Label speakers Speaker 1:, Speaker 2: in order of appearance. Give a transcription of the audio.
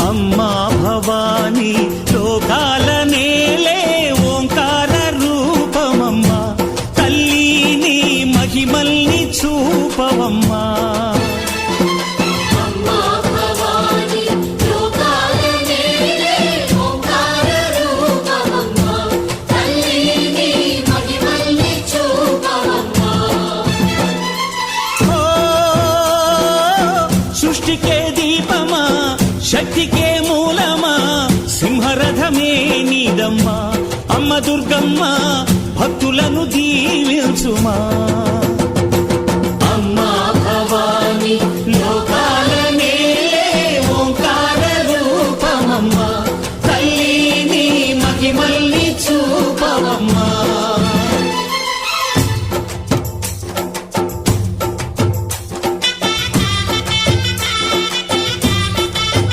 Speaker 1: అమ్మా భవానీ లోకాల నేలే ఓంకార రూపమమ్మా తల్లిని మహిమల్ని చూపవమ్మా సృష్టికే దీపమా శక్తికే మూలమా సింహరథమే నీదమ్మా అమ్మ దుర్గమ్మ భక్తులను దీవించుమా